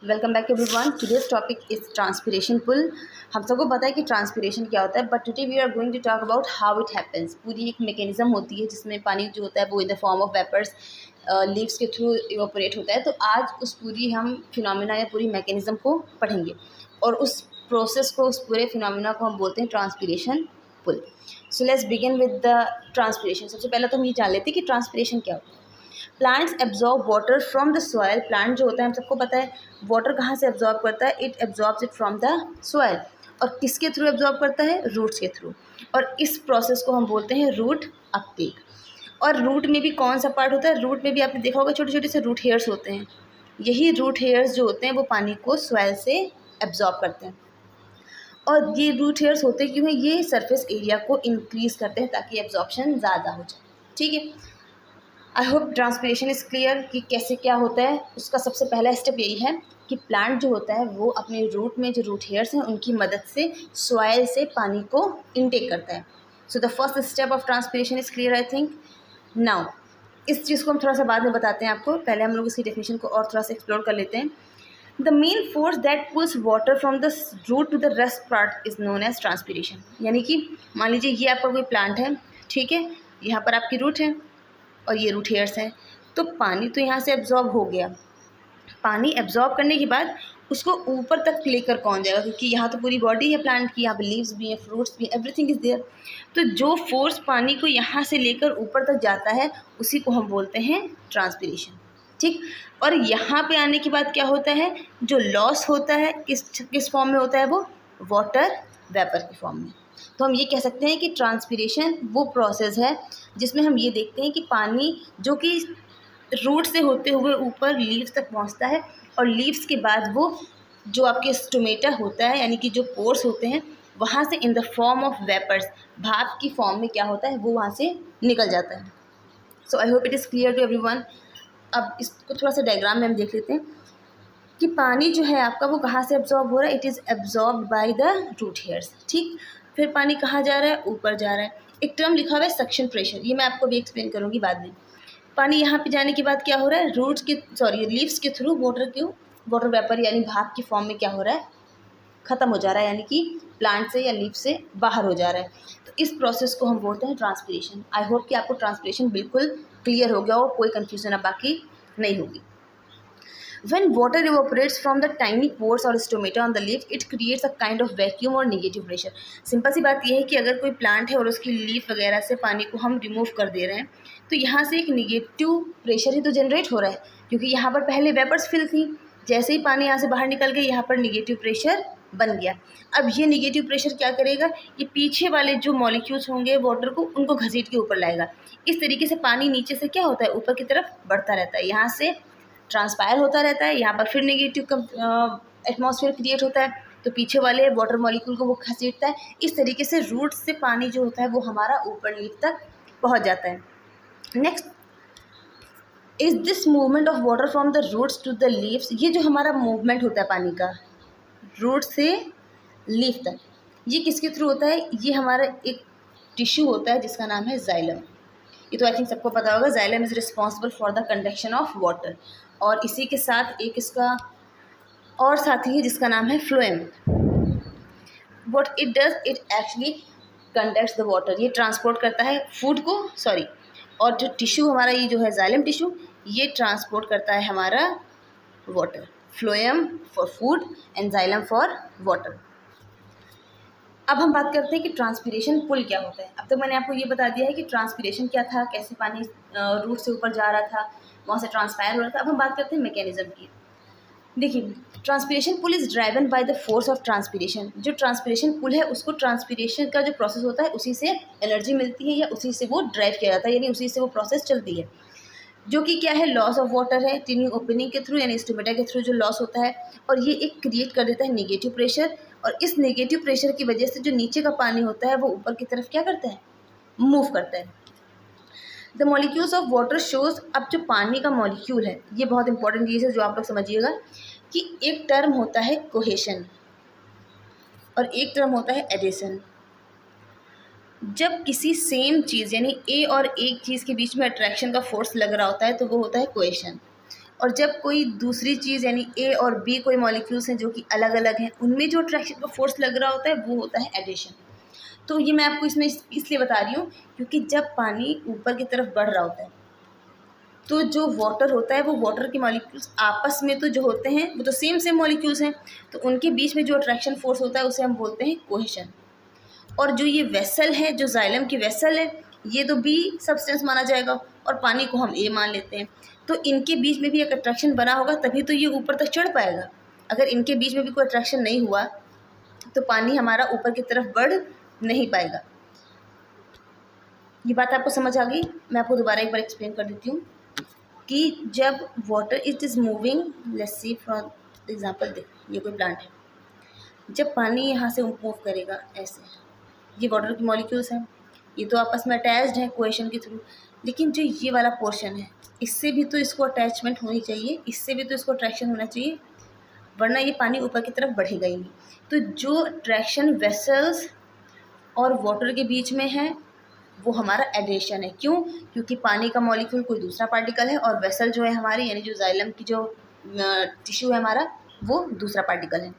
Welcome back everyone. Today's topic is transpiration pull. हम सबको पता है कि ट्रांसपिरेशन क्या होता है, but today we are going to talk about how it happens. पूरी एक मैकेनिज्म होती है जिसमें पानी जो होता है वो in the form of vapours leaves के थ्रू इवोपरेट होता है। तो आज उस पूरी हम फिनोमिना या पूरी मैकेनिज्म को पढ़ेंगे और उस प्रोसेस को, उस पूरे फिनोमिना को हम बोलते हैं transpiration pull. So let's begin with the transpiration. सबसे पहले तो हम ये जान लेते हैं कि ट्रांसपिरेशन क्या होता है। Plants absorb water from the soil. Plant जो होता है हम सबको पता है वाटर कहाँ से एब्जॉर्ब करता है, it absorbs it from the soil. और किसके थ्रू एब्जॉर्ब करता है, रूट्स के थ्रू। और इस प्रोसेस को हम बोलते हैं रूट अपटेक। और रूट में भी कौन सा पार्ट होता है, रूट में भी आपने देखा होगा छोटे छोटे से रूट हेयर्स होते हैं। यही रूट हेयर्स जो होते हैं वो पानी को सॉयल से एब्जॉर्ब करते हैं। और ये रूट हेयर्स होते क्यों हैं, ये सरफेस एरिया को इंक्रीज़ करते हैं ताकि एब्जॉर्प्शन ज़्यादा हो जाए। ठीक है, I hope transpiration is clear कि कैसे क्या होता है। उसका सबसे पहला स्टेप यही है कि प्लांट जो होता है वो अपने रूट में जो रूट हेयर्स हैं उनकी मदद से सॉइल से पानी को इनटेक करता है। So the first step of transpiration is clear I think. Now इस चीज़ को हम थोड़ा सा बाद में बताते हैं आपको, पहले हम लोग इसकी डेफिनेशन को और थोड़ा सा एक्सप्लोर कर लेते हैं। The main force that pulls water from the root to the rest part is known as transpiration. यानी कि मान लीजिए ये आपका कोई प्लांट है, ठीक है, यहाँ पर आपकी रूट है और ये रूट हेयर्स हैं। तो पानी तो यहाँ से एब्जॉर्ब हो गया। पानी एब्जॉर्ब करने के बाद उसको ऊपर तक लेकर कौन जाएगा, क्योंकि यहाँ तो पूरी बॉडी है प्लांट की, यहाँ पे लीव्स भी हैं, फ्रूट्स भी, एवरीथिंग इज़ देयर। तो जो फोर्स पानी को यहाँ से लेकर ऊपर तक जाता है उसी को हम बोलते हैं ट्रांसपिरेशन। ठीक, और यहाँ पे आने के बाद क्या होता है, जो लॉस होता है किस फॉर्म में होता है, वो वाटर वेपर की फॉर्म में। तो हम ये कह सकते हैं कि ट्रांसपिरेशन वो प्रोसेस है जिसमें हम ये देखते हैं कि पानी जो कि रूट से होते हुए ऊपर लीव्स तक पहुंचता है और लीव्स के बाद वो जो आपके स्टोमेटा होता है, यानी कि जो पोर्स होते हैं, वहाँ से in the form of vapours, भाप की फॉर्म में क्या होता है, वो वहाँ से निकल जाता है। So I hope it is clear to everyone. अब इसको थोड़ा सा डायग्राम में हम देख लेते हैं कि पानी जो है आपका वो कहाँ से एब्जॉर्ब हो रहा है। It is absorb by the root hairs. ठीक, फिर पानी कहाँ जा रहा है, ऊपर जा रहा है। एक टर्म लिखा हुआ है सक्शन प्रेशर, ये मैं आपको भी एक्सप्लेन करूँगी बाद में। पानी यहाँ पे जाने के बाद क्या हो रहा है, रूट्स के लीव्स के थ्रू वाटर वेपर यानी भाप की फॉर्म में क्या हो रहा है, ख़त्म हो जा रहा है, यानी कि प्लांट से या लीव से बाहर हो जा रहा है। तो इस प्रोसेस को हम बोलते हैं ट्रांसपिरेशन। आई होप कि आपको ट्रांसपिरेशन बिल्कुल क्लियर हो गया हो, कोई कन्फ्यूजन अब बाकी नहीं होगी। When water evaporates from the tiny pores or stomata on the leaf, it creates a kind of vacuum और negative pressure। सिंपल सी बात यह है कि अगर कोई प्लांट है और उसकी लीफ वगैरह से पानी को हम रिमूव कर दे रहे हैं तो यहाँ से एक निगेटिव प्रेशर ही तो जनरेट हो रहा है, क्योंकि यहाँ पर पहले वेपर्स फिल थी। जैसे ही पानी यहाँ से बाहर निकल गया, यहाँ पर निगेटिव प्रेशर बन गया। अब ये निगेटिव प्रेशर क्या करेगा, ये पीछे वाले जो मॉलिक्यूल्स होंगे वाटर को, उनको घसीट के ऊपर लाएगा। इस तरीके से पानी नीचे से क्या होता है, ऊपर की तरफ बढ़ता रहता है, यहाँ से ट्रांसपायर होता रहता है, यहाँ पर फिर नेगेटिव एटमॉस्फेयर क्रिएट होता है, तो पीछे वाले वाटर मॉलिक्यूल को वो घसीटता है। इस तरीके से रूट से पानी जो होता है वो हमारा ऊपर लीफ तक पहुँच जाता है। Next is this movement of water from the roots to the leaves. ये जो हमारा मूवमेंट होता है पानी का रूट से लीफ तक, ये किसके थ्रू होता है, ये हमारा एक टिश्यू होता है जिसका नाम है जाइलम। ये तो आई थिंक सबको पता होगा, xylem is responsible for the conduction of water. और इसी के साथ एक इसका और साथी है जिसका नाम है phloem. What it does, it actually conducts the water. ये ट्रांसपोर्ट करता है फूड को, और जो टिश्यू हमारा ये जो है जाइलम टिश्यू, ये ट्रांसपोर्ट करता है हमारा water. Phloem for food and xylem for water. अब हम बात करते हैं कि ट्रांसपिरेशन पुल क्या होता है। अब तक मैंने आपको ये बता दिया है कि ट्रांसपिरेशन क्या था, कैसे पानी रूट से ऊपर जा रहा था, वहाँ से ट्रांसपायर हो रहा था। अब हम बात करते हैं मैकेनिज्म की। देखिए, transpiration pull is driven by the force of transpiration. जो ट्रांसपिरेशन पुल है उसको ट्रांसपिरेशन का जो प्रोसेस होता है उसी से एनर्जी मिलती है या उसी से वो ड्राइव किया जाता है, यानी उसी से वो प्रोसेस चलती है। जो कि क्या है, लॉस ऑफ वाटर है, टिन्यू ओपनिंग के थ्रू यानी स्टोमेटा के थ्रू जो लॉस होता है, और ये एक क्रिएट कर देता है नेगेटिव प्रेशर। और इस नेगेटिव प्रेशर की वजह से जो नीचे का पानी होता है वो ऊपर की तरफ क्या करता है, मूव करता है। The molecules of water shows. अब जो पानी का मॉलिक्यूल है, ये बहुत इंपॉर्टेंट चीज़ है जो आप लोग समझिएगा कि एक टर्म होता है कोहेशन और एक टर्म होता है एडिशन। जब किसी सेम चीज़ यानी ए और एक चीज़ के बीच में अट्रैक्शन का फोर्स लग रहा होता है तो वो होता है कोहेशन। और जब कोई दूसरी चीज़ यानी ए और बी कोई मॉलिक्यूल्स हैं जो कि अलग अलग हैं, उनमें जो अट्रैक्शन का फोर्स लग रहा होता है वो होता है एडिशन। तो ये मैं आपको इसमें इसलिए बता रही हूँ क्योंकि जब पानी ऊपर की तरफ बढ़ रहा होता है तो जो वाटर होता है वो वाटर के मॉलिक्यूल्स आपस में तो जो होते हैं वो तो सेम मॉलिक्यूल्स हैं, तो उनके बीच में जो अट्रैक्शन फोर्स होता है उसे हम बोलते हैं कोहेशन। और जो ये वेसल है, जो जाइलम की वेसल है, ये तो बी सब्सटेंस माना जाएगा और पानी को हम ए मान लेते हैं। तो इनके बीच में भी एक अट्रैक्शन बना होगा तभी तो ये ऊपर तक चढ़ पाएगा। अगर इनके बीच में भी कोई अट्रैक्शन नहीं हुआ तो पानी हमारा ऊपर की तरफ बढ़ नहीं पाएगा। ये बात आपको समझ आ गई? मैं आपको दोबारा एक बार एक्सप्लेन कर देती हूँ कि जब water it is moving, let's see for example, देख ये कोई प्लांट है, जब पानी यहाँ से मूव करेगा ऐसे, ये वाटर की मॉलिक्यूल्स हैं, ये तो आपस में अटैच्ड हैं कोहेशन के थ्रू, लेकिन जो ये वाला पोर्शन है इससे भी तो इसको अटैचमेंट होनी चाहिए, इससे भी तो इसको अट्रैक्शन होना चाहिए, वरना ये पानी ऊपर की तरफ बढ़ेगा ही नहीं। तो जो अट्रैक्शन वेसल्स और वाटर के बीच में है वो हमारा एडेशन है। क्यों? क्योंकि पानी का मॉलिक्यूल कोई दूसरा पार्टिकल है और वेसल जो है हमारी यानी जो जाइलम की जो टिश्यू है हमारा वो दूसरा पार्टिकल है।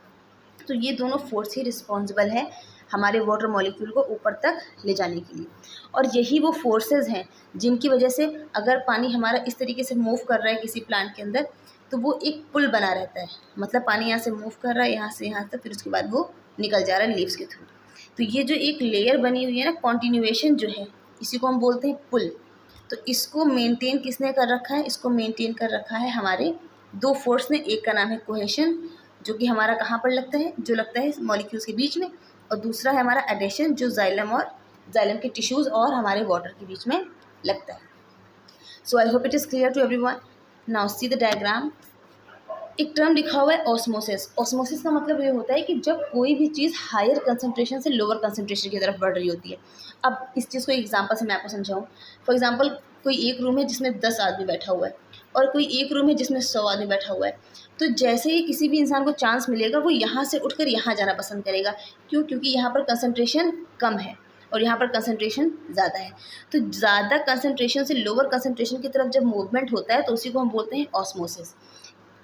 तो ये दोनों फोर्स ही रिस्पॉन्सिबल है हमारे वाटर मॉलिक्यूल को ऊपर तक ले जाने के लिए। और यही वो फोर्सेस हैं जिनकी वजह से अगर पानी हमारा इस तरीके से मूव कर रहा है किसी प्लांट के अंदर तो वो एक पुल बना रहता है, मतलब पानी यहाँ से मूव कर रहा है यहाँ से यहाँ तक, फिर उसके बाद वो निकल जा रहा है लीव्स के थ्रू। तो ये जो एक लेयर बनी हुई है ना, कॉन्टिन्यूएशन जो है, इसी को हम बोलते हैं पुल। तो इसको मेंटेन किसने कर रखा है? इसको मेंटेन कर रखा है हमारे दो फोर्स ने। एक का नाम है कोहेशन जो कि हमारा कहाँ पर लगता है, जो लगता है मॉलिक्यूल्स के बीच में, और दूसरा है हमारा एडेशन जो जाइलम के टिश्यूज़ और हमारे वाटर के बीच में लगता है। So I hope it is clear to everyone. Now see the diagram. एक टर्म लिखा हुआ है ऑस्मोसिस। ऑस्मोसिस का मतलब ये होता है कि जब कोई भी चीज़ हायर कंसंट्रेशन से लोअर कंसंट्रेशन की तरफ बढ़ रही होती है। अब इस चीज़ को एक एग्जांपल से मैं आपको समझाऊँ। फॉर एग्जांपल कोई एक रूम है जिसमें 10 आदमी बैठा हुआ है और कोई एक रूम है जिसमें 100 आदमी बैठा हुआ है। तो जैसे ही किसी भी इंसान को चांस मिलेगा वो यहाँ से उठकर यहाँ जाना पसंद करेगा। क्यों? क्योंकि यहाँ पर कंसंट्रेशन कम है और यहाँ पर कंसंट्रेशन ज़्यादा है। तो ज़्यादा कंसंट्रेशन से लोअर कंसंट्रेशन की तरफ जब मूवमेंट होता है तो उसी को हम बोलते हैं ऑस्मोसिस।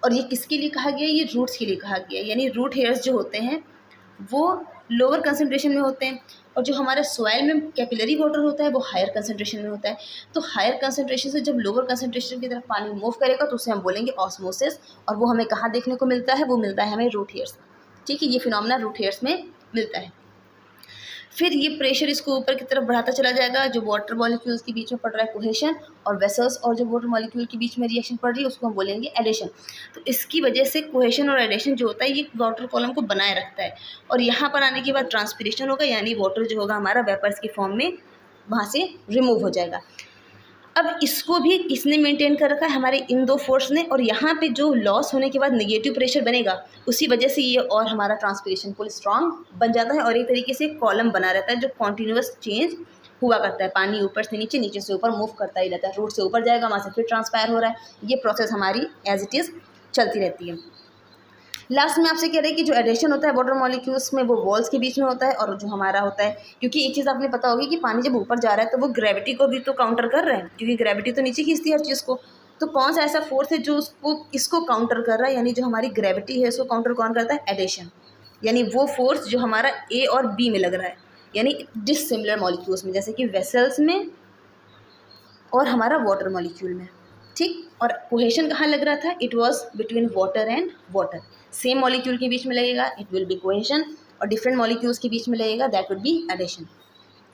और ये किसके लिए कहा गया? ये रूट्स के लिए कहा गया। यानी रूट हेयर्स जो होते हैं वो लोअर कंसंट्रेशन में होते हैं और जो हमारे सॉइल में कैपिलरी वाटर होता है वो हायर कंसंट्रेशन में होता है। तो हायर कंसंट्रेशन से जब लोअर कंसंट्रेशन की तरफ पानी मूव करेगा तो उसे हम बोलेंगे ऑस्मोसिस। और वो हमें कहाँ देखने को मिलता है? वो मिलता है हमें रूट हेयर्स में। ठीक है, ये फिनोमेना रूट हेयर्स में मिलता है। फिर ये प्रेशर इसको ऊपर की तरफ बढ़ाता चला जाएगा। जो वाटर मॉलिक्यूल्स के बीच में पड़ रहा है कोहेशन, और वेसल्स और जो वाटर मॉलिक्यूल के बीच में रिएक्शन पड़ रही है उसको हम बोलेंगे एडेशन। तो इसकी वजह से कोहेशन और एडेशन जो होता है ये वाटर कॉलम को बनाए रखता है। और यहाँ पर आने के बाद ट्रांसपिरेशन होगा, यानी वाटर जो होगा हमारा वेपर्स की फॉर्म में वहाँ से रिमूव हो जाएगा। अब इसको भी किसने मेंटेन कर रखा है? हमारे इन दो फोर्स ने। और यहाँ पे जो लॉस होने के बाद नेगेटिव प्रेशर बनेगा उसी वजह से ये और हमारा ट्रांसपिरेशन पुल स्ट्रॉन्ग बन जाता है और एक तरीके से कॉलम बना रहता है जो कॉन्टिन्यूस चेंज हुआ करता है। पानी ऊपर से नीचे, नीचे से ऊपर मूव करता ही रहता है। रूट से ऊपर जाएगा, वहाँ से फिर ट्रांसपायर हो रहा है। ये प्रोसेस हमारी एज इट इज़ चलती रहती है। लास्ट में आपसे कह रहे हैं कि जो एडेशन होता है वाटर मॉलिक्यूल्स में वो वॉल्स के बीच में होता है और जो हमारा होता है, क्योंकि एक चीज़ आपने पता होगी कि पानी जब ऊपर जा रहा है तो वो ग्रेविटी को भी तो काउंटर कर रहा है, क्योंकि ग्रेविटी तो नीचे खींचती है हर चीज़ को। तो कौन सा ऐसा फोर्स है जो इसको काउंटर कर रहा है? यानी जो हमारी ग्रेविटी है उसको काउंटर कौन करता है? एडेशन। यानी वो फोर्स जो हमारा ए और बी में लग रहा है, यानी डिसिमिलर मॉलिक्यूल्स में, जैसे कि वेसल्स में और हमारा वाटर मॉलिक्यूल में। ठीक, और कोहेशन कहाँ लग रहा था? It was between water and water. Same molecule के बीच में लगेगा, इट विल बी कोहेशन, और डिफरेंट मॉलिक्यूल्स के बीच में लगेगा, that would be adhesion.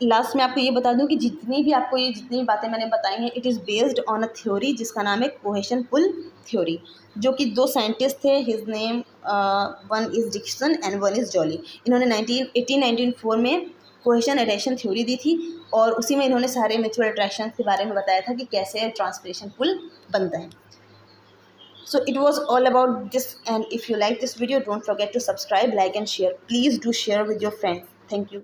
Last में आपको ये बता दूं कि जितनी भी बातें मैंने बताई हैं it is based on a theory जिसका नाम है कोहेशन पुल थ्योरी, जो कि दो साइंटिस्ट थे, his name one is Dixon and one is Joly. इन्होंने 1894 में कोहेशन एडेशन थ्योरी दी थी और उसी में इन्होंने सारे म्यूचुअल अट्रैक्शन के बारे में बताया था कि कैसे ट्रांसपिरेशन पुल बनता है। So it was all about this, and if you like this video don't forget to subscribe, like and share. Please do share with your friends. Thank you.